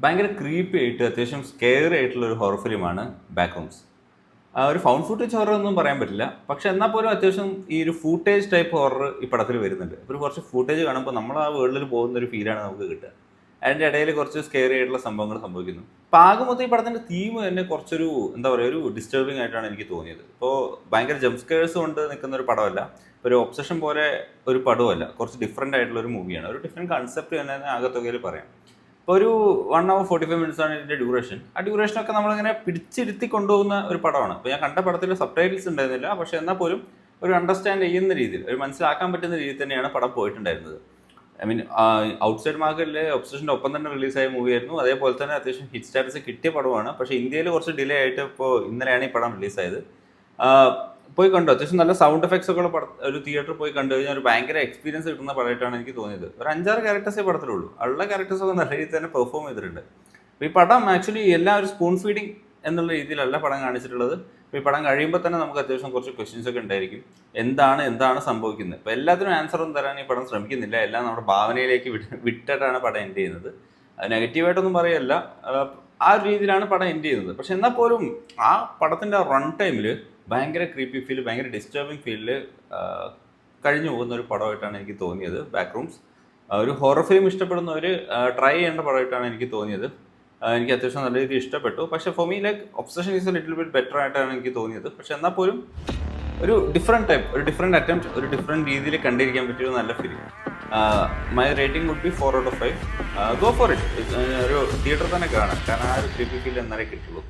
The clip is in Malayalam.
ഭയങ്കര ക്രീപ്പി ആയിട്ട് അത്യാവശ്യം സ്കെയറി ആയിട്ടുള്ള ഒരു ഹൊറർ ഫിലിമാണ് ബാക്ക് റൂംസ്. ഒരു ഫൗണ്ട് ഫുട്ടേജ് ഹൊറർ ഒന്നും പറയാൻ പറ്റില്ല, പക്ഷെ എന്നാൽ പോലും അത്യാവശ്യം ഈ ഒരു ഫൂട്ടേജ് ടൈപ്പ് ഹൊറർ ഈ പടത്തിൽ വരുന്നുണ്ട്. ഒരു കുറച്ച് ഫൂട്ടേജ് കാണുമ്പോൾ നമ്മൾ ആ വേൾഡിൽ പോകുന്ന ഒരു ഫീലാണ് നമുക്ക് കിട്ടുക. അതിൻ്റെ ഇടയിൽ കുറച്ച് സ്കെയറി ആയിട്ടുള്ള സംഭവങ്ങൾ സംഭവിക്കുന്നു. അപ്പോൾ ആകെ മൊത്തം ഈ പടത്തിൻ്റെ തീം തന്നെ കുറച്ചൊരു എന്താ പറയുക, ഒരു ഡിസ്റ്റർബിങ് ആയിട്ടാണ് എനിക്ക് തോന്നിയത്. ഇപ്പോൾ ഭയങ്കര ജംപ് സ്കെയർസ് കൊണ്ട് നിൽക്കുന്ന ഒരു പടമല്ല, ഒരു ഒബ്സഷൻ പോലെ ഒരു പടമല്ല, കുറച്ച് ഡിഫറെൻ്റ് ആയിട്ടുള്ള ഒരു മൂവിയാണ്. ഒരു ഡിഫറെൻറ്റ് കൺസെപ്റ്റ് തന്നെ ആകത്തുകയിൽ പറയാം. ഇപ്പോൾ ഒരു 1 hour 45 minutes ആണ് ഇതിൻ്റെ ഡ്യൂറേഷൻ. ആ ഡ്യൂറേഷനൊക്കെ നമ്മളിങ്ങനെ പിടിച്ചിരുത്തി കൊണ്ടുപോകുന്ന ഒരു പടമാണ്. ഇപ്പോൾ ഞാൻ കണ്ട പടത്തിൽ സബ് ടൈറ്റിൽസ് ഉണ്ടായിരുന്നില്ല, പക്ഷേ എന്നാൽ പോലും ഒരു അണ്ടർസ്റ്റാൻഡ് ചെയ്യുന്ന രീതിയിൽ, ഒരു മനസ്സിലാക്കാൻ പറ്റുന്ന രീതിയിൽ തന്നെയാണ് പടം പോയിട്ടുണ്ടായിരുന്നത്. ഐ മീൻ ഔട്ട്സൈഡ് മാർക്കറ്റിലെ ഒബ്സഷൻ്റെ ഒപ്പം തന്നെ റിലീസായ മൂവിയായിരുന്നു. അതേപോലെ തന്നെ അത്യാവശ്യം ഹിറ്റ് സ്റ്റാറ്റസ് കിട്ടിയ പടമാണ്. പക്ഷേ ഇന്ത്യയിൽ കുറച്ച് ഡിലേ ആയിട്ട് ഇപ്പോൾ ഇന്നലെയാണ് ഈ പടം റിലീസായത്. പോയി കണ്ടു. അത്യാവശ്യം നല്ല സൗണ്ട് എഫക്ട്സ് ഒക്കെ ഉള്ള ഒരു തിയേറ്ററിൽ പോയി കണ്ടു കഴിഞ്ഞാൽ ഒരു ഭയങ്കര എക്സ്പീരിയൻസ് കിട്ടുന്ന പടമായിട്ടാണ് എനിക്ക് തോന്നിയത്. ഒരു 5-6 ക്യാരക്ടേഴ്സേ പടത്തിലുള്ളൂ, ഉള്ള ക്യാരക്ടേഴ്സൊക്കെ നല്ല രീതിയിൽ തന്നെ പെർഫോം ചെയ്തിട്ടുണ്ട്. അപ്പോൾ ഈ പടം ആക്ച്വലി എല്ലാം ഒരു സ്പൂൺ ഫീഡിങ് എന്നുള്ള രീതിയിലല്ല പടം കാണിച്ചിട്ടുള്ളത്. അപ്പോൾ ഈ പടം കഴിയുമ്പോൾ തന്നെ നമുക്ക് അത്യാവശ്യം കുറച്ച് ക്വസ്റ്റ്യൻസ് ഒക്കെ ഉണ്ടായിരിക്കും. എന്താണ് സംഭവിക്കുന്നത്. ഇപ്പോൾ എല്ലാത്തിനും ആൻസറൊന്നും തരാൻ ഈ പടം ശ്രമിക്കുന്നില്ല. എല്ലാം നമ്മുടെ ഭാവനയിലേക്ക് വിട്ടിട്ടാണ് പടം എൻഡ് ചെയ്യുന്നത്. അത് നെഗറ്റീവായിട്ടൊന്നും പറയല്ല, ആ ഒരു രീതിയിലാണ് പടം എൻഡ് ചെയ്യുന്നത്. പക്ഷെ എന്നാൽ പോലും ആ പടത്തിൻ്റെ റൺ ടൈമിൽ ഭയങ്കര ക്രീപ്പി ഫീൽ, ഭയങ്കര ഡിസ്റ്റർബിങ് ഫീലിൽ കഴിഞ്ഞു പോകുന്ന ഒരു പടമായിട്ടാണ് എനിക്ക് തോന്നിയത് ബാക്ക് റൂംസ്. ഒരു ഹൊറർ ഫിലിം ഇഷ്ടപ്പെടുന്നവർ ട്രൈ ചെയ്യേണ്ട പടമായിട്ടാണ് എനിക്ക് തോന്നിയത്. എനിക്ക് അത്യാവശ്യം നല്ല രീതിയിൽ ഇഷ്ടപ്പെട്ടു. പക്ഷേ for me like obsession is a little bit better ആയിട്ടാണ് എനിക്ക് തോന്നിയത്. പക്ഷെ എന്നാൽ പോലും ഒരു ഡിഫറെൻറ്റ് ടൈപ്പ്, ഒരു ഡിഫറെൻറ്റ് അറ്റംപ്റ്റ്, ഒരു ഡിഫറെൻറ്റ് രീതിയിൽ കണ്ടിരിക്കാൻ പറ്റിയ ഒരു നല്ല film. My rating would be 4 out of 5. Go for it. ഒരു തിയേറ്ററിൽ തന്നെ കാണാം, കാരണം ആ ഒരു ക്രീപ്പി ഫീൽ എന്നാലേ കിട്ടുള്ളൂ.